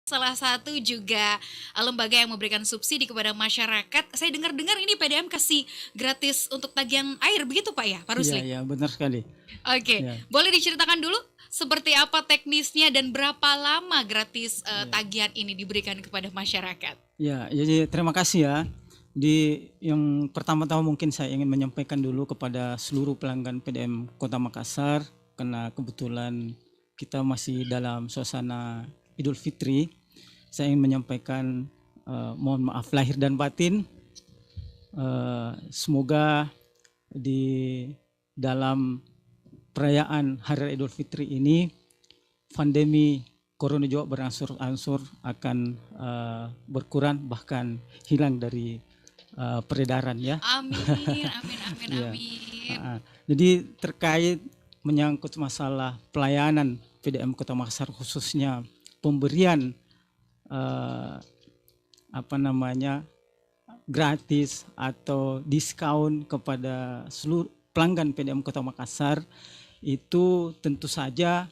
salah satu juga lembaga yang memberikan subsidi kepada masyarakat. Saya dengar-dengar ini PDM kasih gratis untuk tagihan air, begitu Pak ya, Pak Iya, Rusli? ya, benar sekali. Oke, Ya, boleh diceritakan dulu seperti apa teknisnya dan berapa lama gratis tagihan ini diberikan kepada masyarakat? ya, jadi terima kasih ya. Di yang pertama-tama mungkin saya ingin menyampaikan dulu kepada seluruh pelanggan PDM Kota Makassar, karena kebetulan kita masih dalam suasana Idul Fitri. Saya ingin menyampaikan mohon maaf lahir dan batin. Semoga di dalam perayaan Hari Raya Idul Fitri ini pandemi Corona juga berangsur-angsur akan berkurang, bahkan hilang dari peredaran ya. Amin, amin, amin, Ya. amin. Jadi terkait menyangkut masalah pelayanan PDM Kota Makassar, khususnya pemberian gratis atau diskon kepada seluruh pelanggan PDM Kota Makassar, itu tentu saja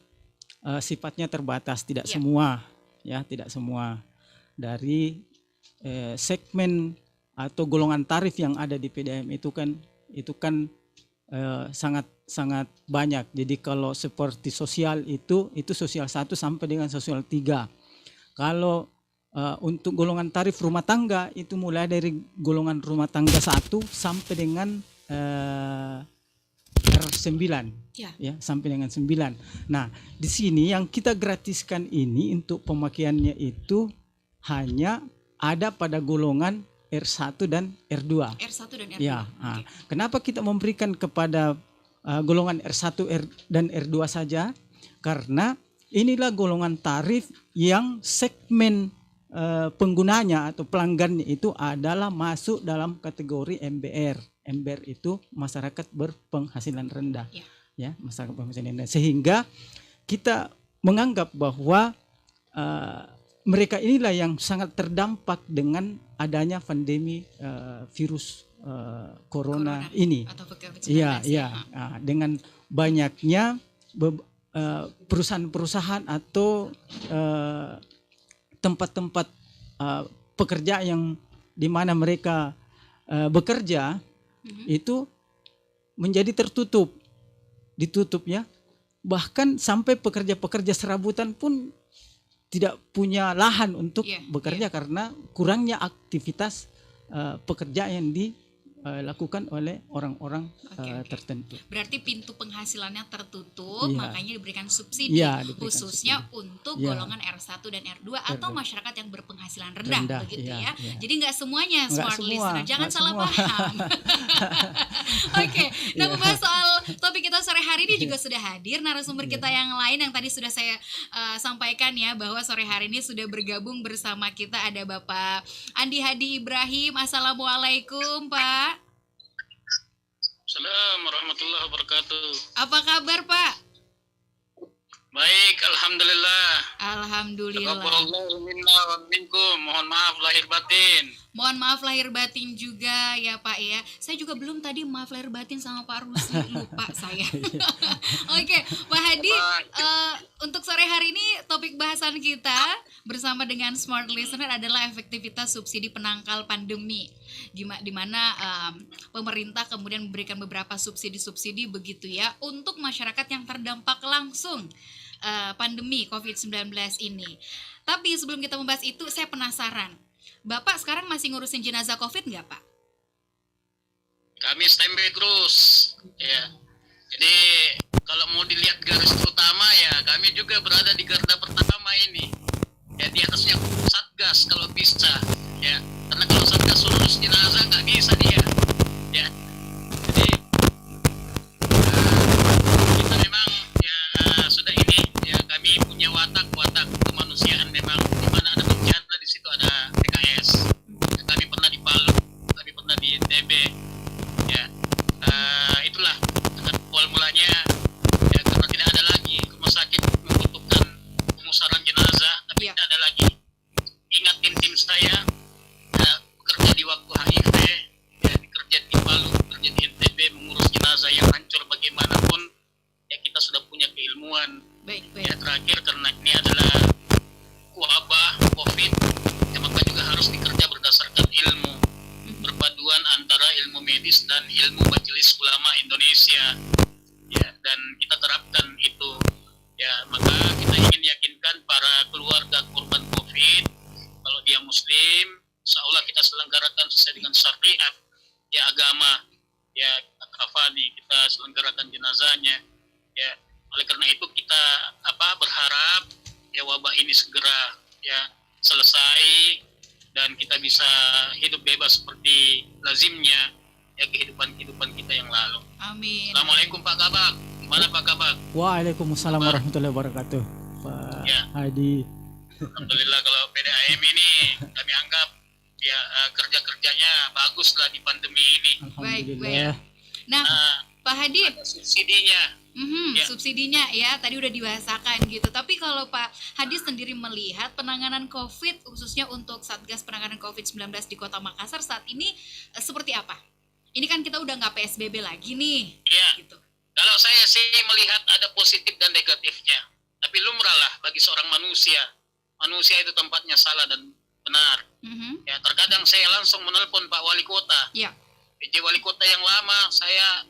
sifatnya terbatas, tidak Ya. semua ya, tidak semua dari segmen atau golongan tarif yang ada di PDM itu kan sangat sangat banyak. Jadi kalau seperti sosial itu sosial 1 sampai dengan sosial 3. Kalau untuk golongan tarif rumah tangga itu mulai dari golongan rumah tangga 1 sampai dengan R9 ya, sampai dengan 9. Nah, di sini yang kita gratiskan ini untuk pemakaiannya itu hanya ada pada golongan R1 dan R2. R1 dan R2. Ya, Oke. kenapa kita memberikan kepada golongan R1 dan R2 saja? Karena inilah golongan tarif yang segmen penggunanya atau pelanggannya itu adalah masuk dalam kategori MBR. MBR itu masyarakat berpenghasilan rendah. Ya, masyarakat berpenghasilan rendah. Sehingga kita menganggap bahwa mereka inilah yang sangat terdampak dengan adanya pandemi virus corona ini. Atau COVID-19. Iya. Dengan banyaknya perusahaan-perusahaan atau tempat-tempat pekerja yang di mana mereka bekerja itu menjadi ditutup ya. Bahkan sampai pekerja-pekerja serabutan pun tidak punya lahan untuk bekerja karena kurangnya aktivitas pekerja yang dilakukan oleh orang-orang tertentu. Berarti pintu penghasilannya tertutup, makanya diberikan subsidi khususnya untuk golongan R1 dan R2 atau masyarakat yang berpenghasilan rendah begitu ya. Jadi nggak semuanya smart listener, jangan salah paham. Oke, nah membahas soal topik kita sore hari ini juga sudah hadir narasumber kita yang lain yang tadi sudah saya sampaikan ya, bahwa sore hari ini sudah bergabung bersama kita ada Bapak Andi Hadi Ibrahim. Assalamualaikum Pak. Assalamualaikum warahmatullahi wabarakatuh. Apa kabar Pak? Baik, alhamdulillah. Alhamdulillah. Taqabbalallahu minna wa minkum. Mohon maaf lahir batin. Mohon maaf lahir batin juga ya Pak ya. Saya juga belum tadi maaf lahir batin sama Pak Rusli, lupa saya. Oke, Pak Hadi, untuk sore hari ini topik bahasan kita bersama dengan Smart Listener adalah efektivitas subsidi penangkal pandemi. Di mana pemerintah kemudian memberikan beberapa subsidi-subsidi begitu ya untuk masyarakat yang terdampak langsung pandemi COVID-19 ini. Tapi sebelum kita membahas itu, saya penasaran. Bapak sekarang masih ngurusin jenazah COVID nggak, Pak? Kami standby terus. Ya. Jadi kalau mau dilihat garis utama ya, kami juga berada di garda pertama ini. Ya, di atasnya Satgas kalau bisa. Ya, karena kalau Satgas urus jenazah nggak bisa dia. Ya. Jadi kita memang ya sudah ini ya, kami punya watak kemanusiaan memang, di mana ada bencana di situ ada PKS. Ya, kami pernah di Palu, kami pernah di NTB. Ya, itulah awal mulanya ya, karena tidak ada lagi rumah sakit membutuhkan pemusaran jenazah, tapi tidak ada lagi ya selesai dan kita bisa hidup bebas seperti lazimnya ya kehidupan kita yang lalu. Amin. Assalamualaikum Pak Kabak. Gimana Pak Kabak? Waalaikumsalam warahmatullahi wabarakatuh. Pak Ya. Hadi. Alhamdulillah kalau PDAM ini kami anggap ya kerja-kerjanya bagus lah di pandemi ini. Alhamdulillah. Nah, Pak Hadi, Ada subsidinya. Ya. subsidinya ya tadi udah dibahasakan gitu. Tapi kalau Pak Hadi sendiri melihat penanganan COVID khususnya untuk Satgas penanganan COVID-19 di Kota Makassar saat ini seperti apa? Ini kan kita udah nggak PSBB lagi nih. Ya. Gitu. Kalau saya sih melihat ada positif dan negatifnya. Tapi lumrah lah bagi seorang manusia. Manusia itu tempatnya salah dan benar. Ya, terkadang saya langsung menelpon Pak Wali Kota. Ya. PJ Wali Kota yang lama, saya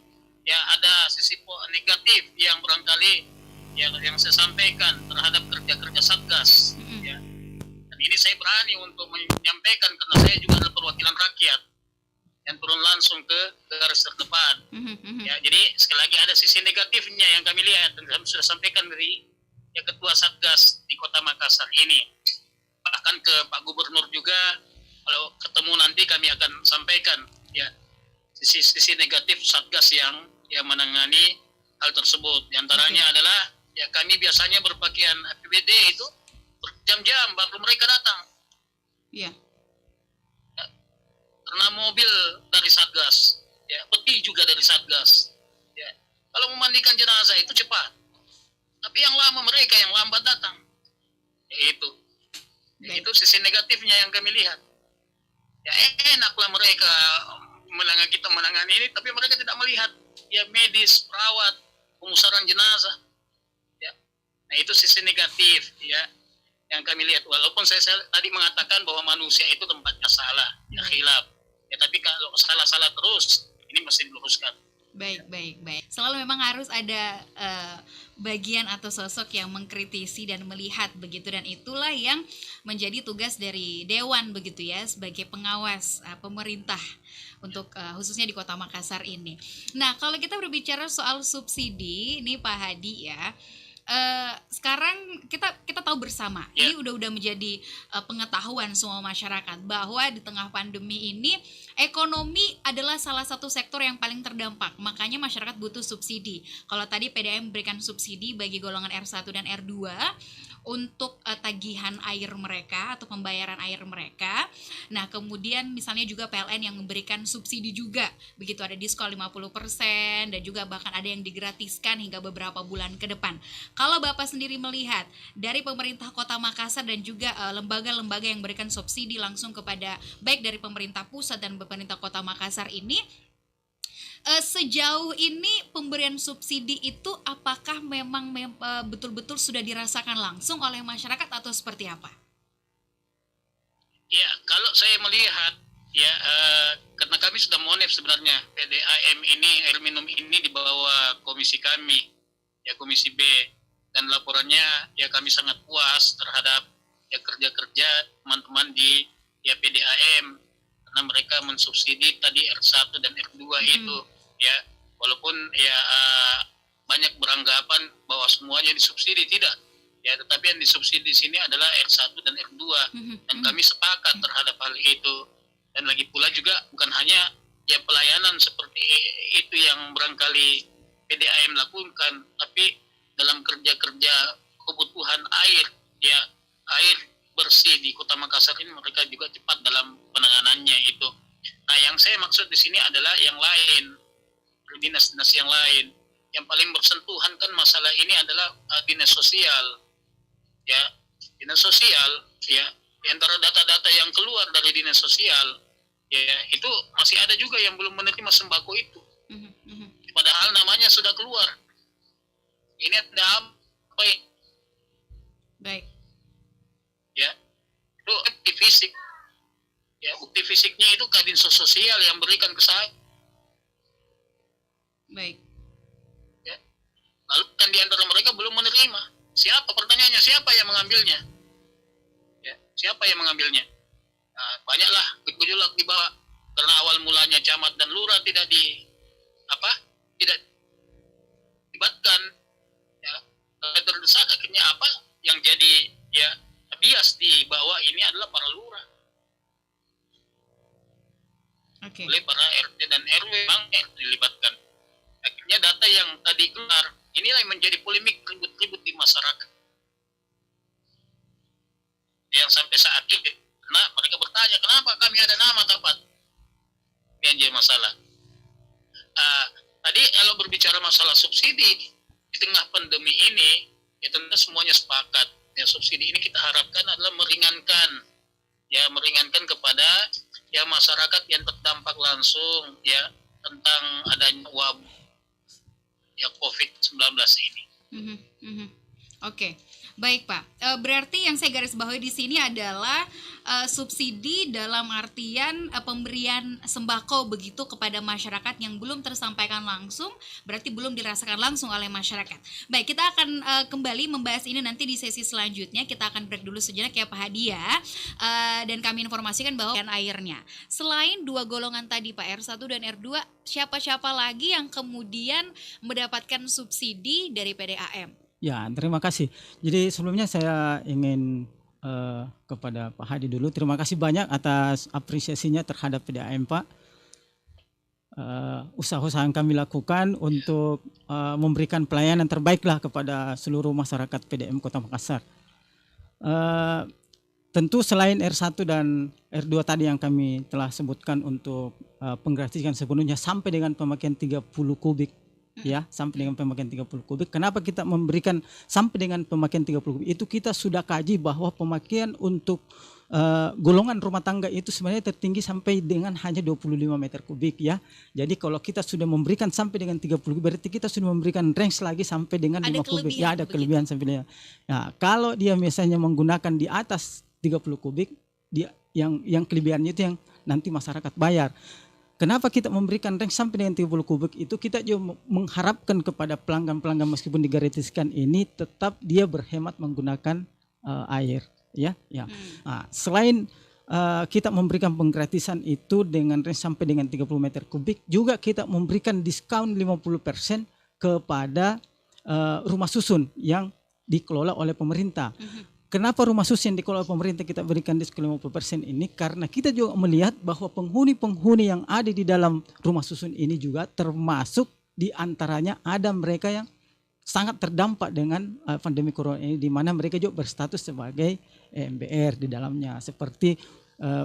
ya ada sisi negatif yang barangkali yang saya sampaikan terhadap kerja-kerja Satgas. Ya. Dan ini saya berani untuk menyampaikan karena saya juga adalah perwakilan rakyat yang turun langsung ke garis terdepan. Ya, jadi sekali lagi ada sisi negatifnya yang kami lihat dan kami sudah sampaikan dari ya Ketua Satgas di Kota Makassar ini. Bahkan ke Pak Gubernur juga, kalau ketemu nanti kami akan sampaikan ya sisi negatif Satgas yang menangani hal tersebut. Di antaranya adalah ya kami biasanya berpakaian APBD itu berjam-jam baru mereka datang. Iya. Karena mobil dari Satgas, ya peti juga dari Satgas. Ya. Kalau memandikan jenazah itu cepat. Tapi yang lama mereka yang lambat datang. Ya itu. Ya, itu sisi negatifnya yang kami lihat. Ya enaklah mereka menangani ini, tapi mereka tidak melihat ya medis, perawat, pemusaran jenazah. Ya. Nah itu sisi negatif ya yang kami lihat. Walaupun saya tadi mengatakan bahwa manusia itu tempatnya salah, ya khilaf. Ya tapi kalau salah-salah terus ini mesti diluruskan. Baik. Selalu memang harus ada bagian atau sosok yang mengkritisi dan melihat begitu, dan itulah yang menjadi tugas dari Dewan begitu ya sebagai pengawas pemerintah untuk khususnya di Kota Makassar ini. Nah, kalau kita berbicara soal subsidi, ini Pak Hadi ya. Sekarang kita tahu bersama ini udah menjadi pengetahuan semua masyarakat bahwa di tengah pandemi ini ekonomi adalah salah satu sektor yang paling terdampak, makanya masyarakat butuh subsidi. Kalau tadi PDAM memberikan subsidi bagi golongan R1 dan R2 untuk tagihan air mereka atau pembayaran air mereka. Nah, kemudian misalnya juga PLN yang memberikan subsidi juga, begitu ada diskon 50% dan juga bahkan ada yang digratiskan hingga beberapa bulan ke depan. Kalau Bapak sendiri melihat dari pemerintah Kota Makassar dan juga lembaga-lembaga yang memberikan subsidi langsung kepada baik dari pemerintah pusat dan pemerintah Kota Makassar ini, sejauh ini pemberian subsidi itu apakah memang betul-betul sudah dirasakan langsung oleh masyarakat atau seperti apa? Ya, kalau saya melihat ya karena kami sudah monef sebenarnya PDAM ini, air minum ini di bawah komisi kami, ya komisi B, dan laporannya ya kami sangat puas terhadap ya kerja-kerja teman-teman di ya PDAM karena mereka mensubsidi tadi R1 dan R2 itu. Ya, walaupun ya banyak beranggapan bahwa semuanya disubsidi, tidak. Ya, tetapi yang disubsidi di sini adalah R1 dan R2 dan kami sepakat terhadap hal itu. Dan lagi pula juga bukan hanya ya pelayanan seperti itu yang barangkali PDAM lakukan, tapi dalam kerja-kerja kebutuhan air, ya air bersih di Kota Makassar ini mereka juga cepat dalam penanganannya itu. Nah, yang saya maksud di sini adalah yang lain, dinas-dinas yang lain. Yang paling bersentuhan kan masalah ini adalah dinas sosial. Ya, dinas sosial ya, di antara data-data yang keluar dari dinas sosial ya itu masih ada juga yang belum menerima sembako itu. Padahal namanya sudah keluar. Ini ada apa ya? Baik. Ya, itu bukti fisik. Ya, bukti fisiknya itu Kadinsos Sosial yang berikan ke saya. Baik. Ya. Lalu kan di antara mereka belum menerima. Siapa, pertanyaannya, siapa yang mengambilnya? Ya, siapa yang mengambilnya? Nah, banyaklah gejolak di bawah karena awal mulanya camat dan lurah tidak dilibatkan. Ya, terdesak akhirnya apa? Yang jadi ya bias di bawah ini adalah para lurah, oleh para RT dan RW memang dilibatkan. Akhirnya data yang tadi keluar inilah yang menjadi polemik ribut-ribut di masyarakat. Yang sampai saat ini, nah mereka bertanya kenapa kami ada nama tempat yang jadi masalah. Tadi kalau berbicara masalah subsidi di tengah pandemi ini, ya tentu semuanya sepakat. Ya subsidi ini kita harapkan adalah meringankan kepada ya masyarakat yang terdampak langsung ya tentang adanya wabah ya COVID-19 ini. Oke, baik Pak. Berarti yang saya garis bawahi di sini adalah subsidi dalam artian pemberian sembako begitu kepada masyarakat yang belum tersampaikan langsung, berarti belum dirasakan langsung oleh masyarakat. Baik, kita akan kembali membahas ini nanti di sesi selanjutnya. Kita akan break dulu sejenak ya Pak Hadi ya. Dan kami informasikan bahwa airnya. Selain dua golongan tadi Pak, R1 dan R2, siapa-siapa lagi yang kemudian mendapatkan subsidi dari PDAM? Ya, terima kasih. Jadi sebelumnya saya ingin kepada Pak Hadi dulu. Terima kasih banyak atas apresiasinya terhadap PDAM Pak. Usaha-usaha yang kami lakukan untuk memberikan pelayanan terbaiklah kepada seluruh masyarakat PDAM Kota Makassar. Tentu selain R1 dan R2 tadi yang kami telah sebutkan untuk penggratisan sepenuhnya sampai dengan pemakaian 30 kubik. Ya, sampai dengan pemakaian 30 kubik. Kenapa kita memberikan sampai dengan pemakaian 30 kubik? Itu kita sudah kaji bahwa pemakaian untuk golongan rumah tangga itu sebenarnya tertinggi sampai dengan hanya 25 meter kubik ya. Jadi kalau kita sudah memberikan sampai dengan 30 kubik, berarti kita sudah memberikan range lagi sampai dengan 5 kubik. Ya, ada kelebihan sampai dengan. Nah, kalau dia misalnya menggunakan di atas 30 kubik, dia yang kelebihannya itu yang nanti masyarakat bayar. Kenapa kita memberikan range sampai dengan 30 kubik itu, kita juga mengharapkan kepada pelanggan-pelanggan meskipun digratiskan ini tetap dia berhemat menggunakan air ya. Nah, selain kita memberikan penggratisan itu dengan range sampai dengan 30 meter kubik, juga kita memberikan diskon 50% kepada rumah susun yang dikelola oleh pemerintah. Kenapa rumah susun yang dikelola pemerintah kita berikan diskon 50% ini? Karena kita juga melihat bahwa penghuni-penghuni yang ada di dalam rumah susun ini juga termasuk di antaranya ada mereka yang sangat terdampak dengan pandemi corona ini, di mana mereka juga berstatus sebagai MBR di dalamnya, seperti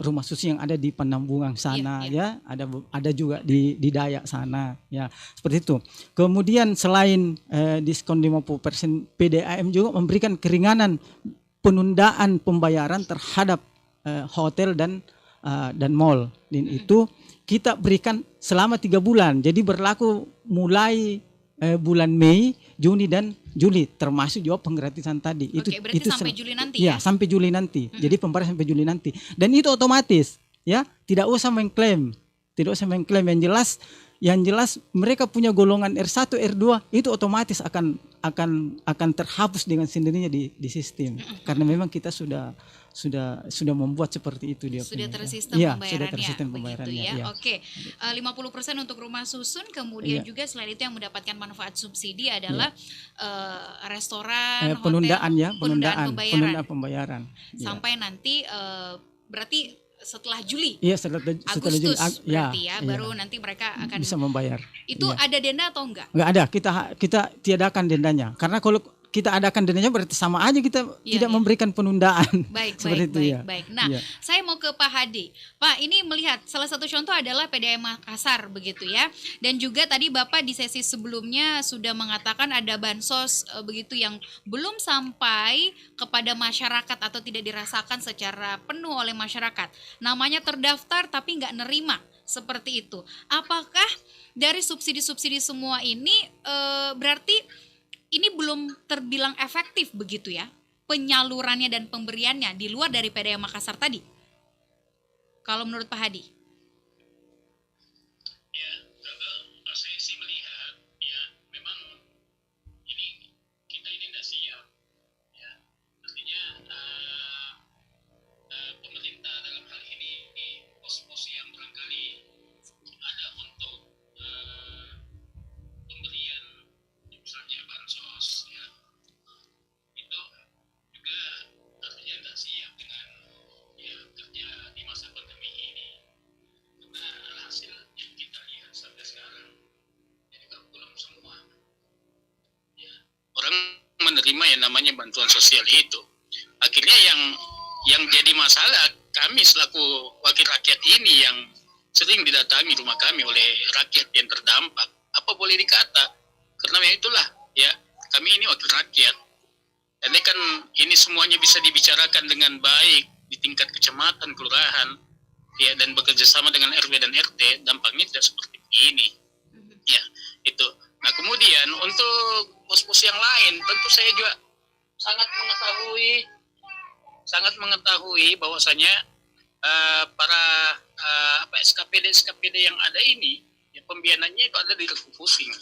rumah susun yang ada di Penambungan sana ya, ada juga di Dayak sana ya, seperti itu. Kemudian selain diskon 50%, PDAM juga memberikan keringanan penundaan pembayaran terhadap hotel dan mall, dan itu kita berikan selama 3 bulan. Jadi berlaku mulai bulan Mei, Juni dan Juli, termasuk juga penggratisan tadi. Oke, berarti itu sampai Juli nanti ya? Sampai Juli nanti. Jadi pembayaran sampai Juli nanti. Dan itu otomatis ya, tidak usah mengklaim. Yang jelas mereka punya golongan R1, R2 itu otomatis akan terhapus dengan sendirinya di sistem. Karena memang kita sudah membuat seperti itu dia. Sudah punya. tersistem Ya, pembayarannya. sudah tersistem pembayarannya. Begitu ya. Ya. Oke. 50% untuk rumah susun, kemudian juga selain itu yang mendapatkan manfaat subsidi adalah restoran, penundaan hotel, ya, penundaan pembayaran. Sampai nanti berarti setelah Juli. Iya, setelah Juli. Berarti baru nanti mereka akan bisa membayar. Itu ada denda atau enggak? Enggak ada, kita tiadakan dendanya. Karena kalau kita adakan dendanya berarti sama aja kita tidak memberikan penundaan. Baik. Nah, saya mau ke Pak Hadi. Pak, ini melihat salah satu contoh adalah PDAM Makassar begitu ya. Dan juga tadi Bapak di sesi sebelumnya sudah mengatakan ada bansos begitu yang belum sampai kepada masyarakat atau tidak dirasakan secara penuh oleh masyarakat. Namanya terdaftar tapi nggak nerima. Seperti itu. Apakah dari subsidi-subsidi semua ini berarti ini belum terbilang efektif begitu ya, penyalurannya dan pemberiannya di luar dari PDAM Makassar tadi? Kalau menurut Pak Hadi? Ya, kalau saya sih melihat, ya memang kita ini tidak siap. Ya, artinya pemerintah dalam hal ini pos-pos yang barangkali ada untuk pemberian misalnya bansos ya, itu juga artinya tidak siap. menerima yang namanya bantuan sosial itu. Akhirnya yang jadi masalah, kami selaku wakil rakyat ini yang sering didatangi rumah kami oleh rakyat yang terdampak, apa boleh dikata, karena itulah ya, kami ini wakil rakyat. Dan ini semuanya bisa dibicarakan dengan baik di tingkat kecamatan, kelurahan, ya, dan bekerja sama dengan RW dan RT, dampaknya tidak seperti ini. Ya, itu. Nah, kemudian untuk pos-pos yang lain, tentu saya juga sangat mengetahui bahwasanya para SKPD yang ada ini, ya, pembiayaannya itu ada di Rekupusing.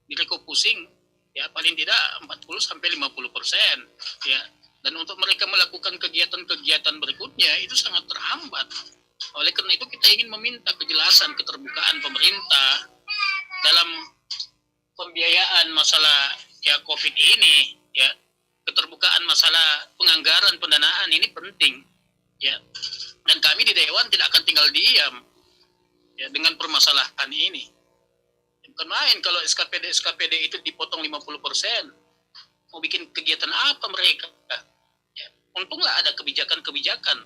Di Rekupusing ya paling tidak 40-50%, ya. Dan untuk mereka melakukan kegiatan-kegiatan berikutnya itu sangat terhambat. Oleh karena itu kita ingin meminta kejelasan, keterbukaan pemerintah dalam pembiayaan masalah ya COVID ini, ya. Keterbukaan masalah penganggaran pendanaan ini penting, ya. Dan kami di Dewan tidak akan tinggal diam, ya, dengan permasalahan ini. Bukan main kalau SKPD itu dipotong 50%. Mau bikin kegiatan apa mereka? Ya, untunglah ada kebijakan-kebijakan.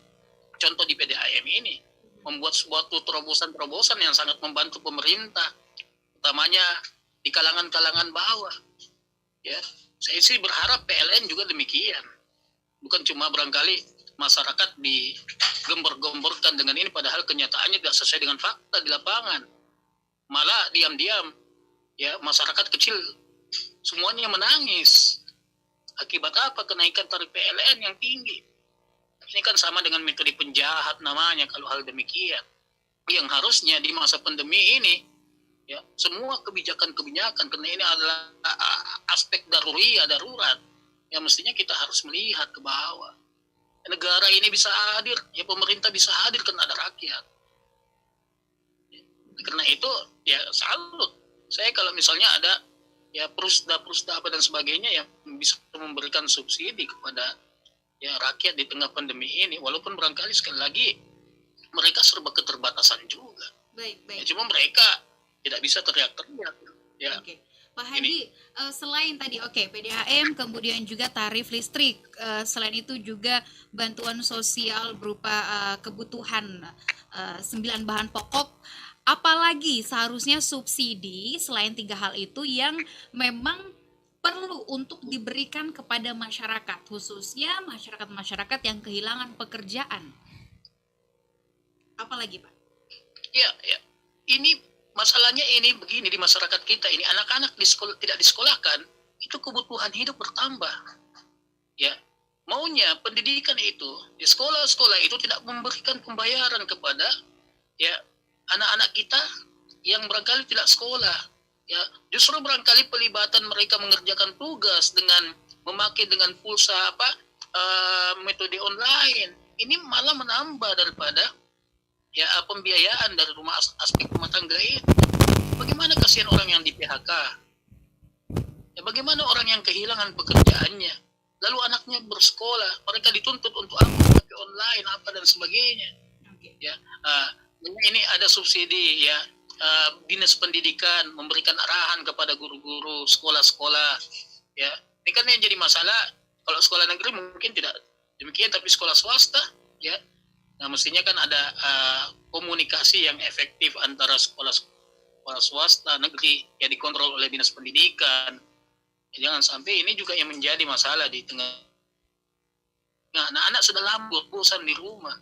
Contoh di PDAM ini membuat sebuah terobosan-terobosan yang sangat membantu pemerintah, utamanya di kalangan-kalangan bawah. Ya, saya sih berharap PLN juga demikian. Bukan cuma barangkali masyarakat digembor-gemborkan dengan ini, padahal kenyataannya tidak sesuai dengan fakta di lapangan. Malah diam-diam ya masyarakat kecil semuanya menangis. Akibat apa? Kenaikan tarif PLN yang tinggi. Ini kan sama dengan metode penjahat namanya kalau hal demikian. Yang harusnya di masa pandemi ini ya semua kebijakan-kebijakan, karena ini adalah aspek darurat. Ya mestinya kita harus melihat ke bawah. Negara ini bisa hadir, ya pemerintah bisa hadir karena ada rakyat. Karena itu ya salut saya kalau misalnya ada ya perusda apa dan sebagainya yang bisa memberikan subsidi kepada ya rakyat di tengah pandemi ini, walaupun barangkali sekali lagi mereka serba keterbatasan juga. Baik. Ya, cuma mereka tidak bisa teriak-teriak. Ya. Oke. Pak Hadi, selain tadi PDAM, kemudian juga tarif listrik, selain itu juga bantuan sosial berupa kebutuhan 9 bahan pokok. Apalagi seharusnya subsidi selain 3 hal itu yang memang perlu untuk diberikan kepada masyarakat, khususnya masyarakat yang kehilangan pekerjaan. Apalagi, Pak? Ya. Ini masalahnya ini begini di masyarakat kita ini, anak-anak tidak disekolahkan, itu kebutuhan hidup bertambah. Ya, maunya pendidikan itu di sekolah-sekolah itu tidak memberikan pembayaran kepada ya anak-anak kita yang barangkali tidak sekolah. Ya, justru barangkali pelibatan mereka mengerjakan tugas dengan memakai dengan pulsa metode online. Ini malah menambah daripada ya pembiayaan dari aspek rumah tangga itu. Bagaimana kasihan orang yang di PHK? Ya, bagaimana orang yang kehilangan pekerjaannya? Lalu anaknya bersekolah, mereka dituntut untuk pakai online dan sebagainya. Ya, ini ada subsidi ya, dinas pendidikan memberikan arahan kepada guru-guru sekolah-sekolah. Ya, ini kan yang jadi masalah. Kalau sekolah negeri mungkin tidak demikian, tapi sekolah swasta ya. Nah, mestinya kan ada komunikasi yang efektif antara sekolah swasta negeri ya dikontrol oleh dinas pendidikan. Ya, jangan sampai ini juga yang menjadi masalah di tengah. Nah, anak-anak sudah lambur bosan di rumah.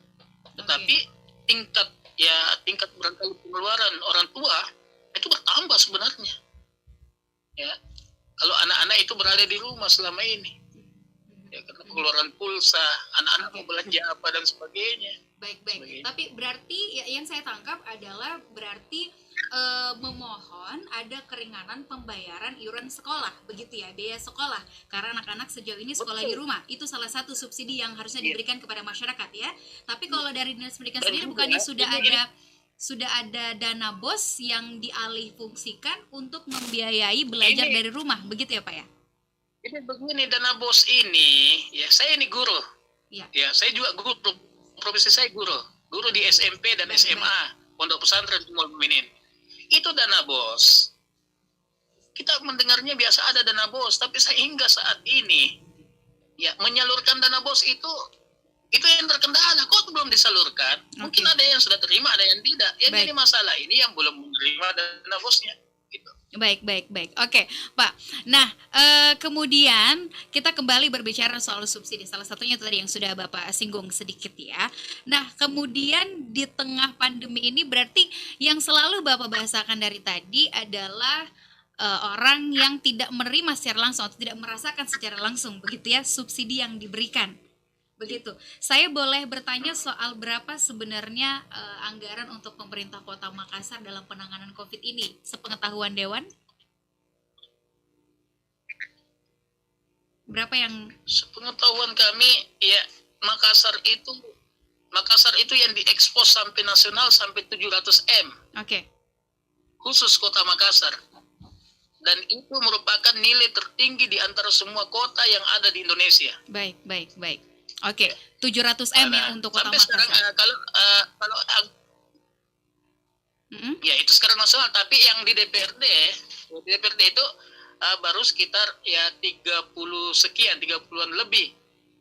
Tetapi tingkat barangkali pengeluaran orang tua itu bertambah sebenarnya. Ya, kalau anak-anak itu berada di rumah selama ini. Ya, karena pengeluaran pulsa, anak-anak mau belanja apa dan sebagainya. Baik. Tapi berarti yang saya tangkap adalah berarti memohon ada keringanan pembayaran iuran sekolah, begitu ya, biaya sekolah, karena anak-anak sejauh ini sekolah di rumah. Itu salah satu subsidi yang harusnya diberikan kepada masyarakat ya. Tapi kalau dari dinas pendidikan sendiri bukannya sudah ada dana BOS yang dialih fungsikan untuk membiayai belajar dari rumah, begitu ya Pak ya? Ini begini, dana BOS ini, ya saya ini guru. Ya, saya juga guru, profesi saya guru di SMP dan SMA, Pondok Pesantren Ummul Mukminin. Itu dana BOS. kita mendengarnya biasa ada dana BOS, tapi sehingga saat ini ya menyalurkan dana BOS itu yang terkendala. Kok belum disalurkan? Mungkin ada yang sudah terima, ada yang tidak. Ya Baik. jadi masalah ini yang belum menerima dana BOS-nya. Gitu. Baik. Oke, Pak. Nah, kemudian kita kembali berbicara soal subsidi. Salah satunya tadi yang sudah Bapak singgung sedikit ya. Nah, kemudian di tengah pandemi ini berarti yang selalu Bapak bahasakan dari tadi adalah orang yang tidak menerima secara langsung atau tidak merasakan secara langsung, begitu ya, subsidi yang diberikan. Begitu. Saya boleh bertanya soal berapa sebenarnya anggaran untuk pemerintah Kota Makassar dalam penanganan COVID ini, sepengetahuan Dewan? Berapa yang Sepengetahuan kami, ya Makassar itu yang diekspos sampai nasional sampai 700 M. Oke. Khusus Kota Makassar. Dan itu merupakan nilai tertinggi di antara semua kota yang ada di Indonesia. Baik. Oke, 700 M ya untuk Kota sampai sekarang Makassar. kalau ya itu sekarang nasional, tapi yang di DPRD itu baru sekitar ya 30 sekian, 30-an lebih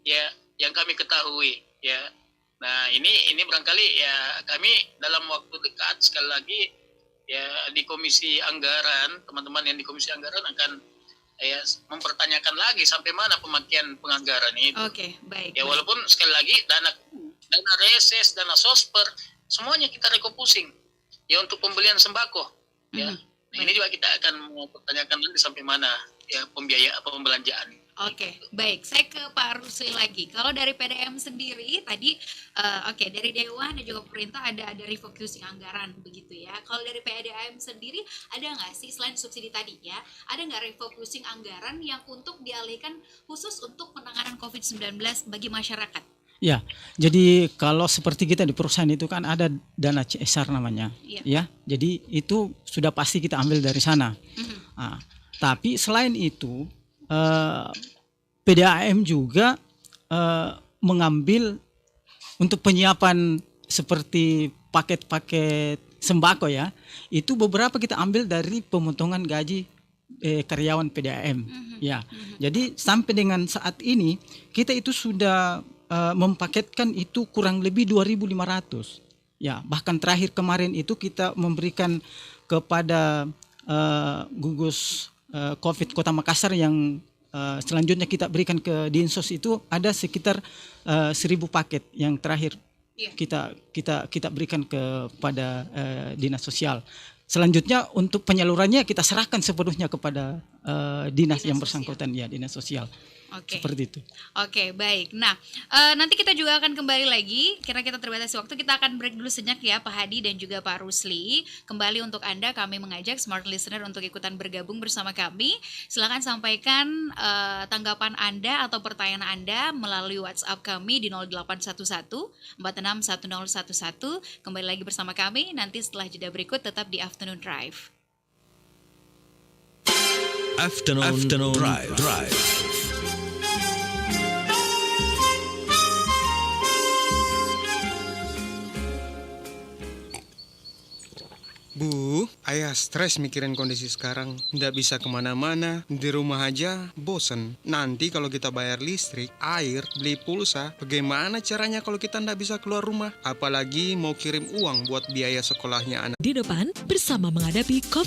ya yang kami ketahui ya. Nah, ini barangkali ya kami dalam waktu dekat sekali lagi ya di Komisi Anggaran, teman-teman yang di Komisi Anggaran akan ya mempertanyakan lagi sampai mana pemakaian penganggaran itu. Oke, baik. Ya walaupun sekali lagi dana reses, dana sosper, semuanya kita refocusing ya untuk pembelian sembako. Ya, nah, ini juga kita akan mempertanyakan nanti sampai mana ya pembiayaan pembelanjaan. Oke, baik. Saya ke Pak Rusli lagi. Kalau dari PDM sendiri tadi, dari Dewan dan juga pemerintah ada refocusing anggaran begitu ya. Kalau dari PDAM sendiri ada nggak sih selain subsidi tadi ya, ada nggak refocusing anggaran yang untuk dialihkan khusus untuk penanganan COVID-19 bagi masyarakat? Ya, jadi kalau seperti kita di perusahaan itu kan ada dana CSR namanya, ya. Jadi itu sudah pasti kita ambil dari sana. Nah, tapi selain itu PDAM juga mengambil untuk penyiapan seperti paket-paket sembako ya, itu beberapa kita ambil dari pemotongan gaji karyawan PDAM. Ya, jadi sampai dengan saat ini kita itu sudah mempaketkan itu kurang lebih 2.500. Ya, bahkan terakhir kemarin itu kita memberikan kepada gugus COVID Kota Makassar yang selanjutnya kita berikan ke Dinsos itu ada sekitar 1.000 paket yang terakhir kita berikan kepada Dinas Sosial. Selanjutnya untuk penyalurannya kita serahkan sepenuhnya kepada dinas yang bersangkutan ya, Dinas Sosial. Oke. Seperti itu. Oke, baik. Nah, nanti kita juga akan kembali lagi. Karena kita terbatasi waktu, kita akan break dulu sejenak ya, Pak Hadi dan juga Pak Rusli. Kembali untuk Anda, kami mengajak smart listener untuk ikutan bergabung bersama kami. Silakan sampaikan tanggapan Anda atau pertanyaan Anda melalui WhatsApp kami di 0811 461011. Kembali lagi bersama kami nanti setelah jeda berikut, tetap di Afternoon Drive. Afternoon Drive. Bu, ayah stres mikirin kondisi sekarang. Nggak bisa kemana-mana, di rumah aja bosen. Nanti kalau kita bayar listrik, air, beli pulsa, bagaimana caranya kalau kita nggak bisa keluar rumah? Apalagi mau kirim uang buat biaya sekolahnya anak. Di depan bersama menghadapi COVID-19.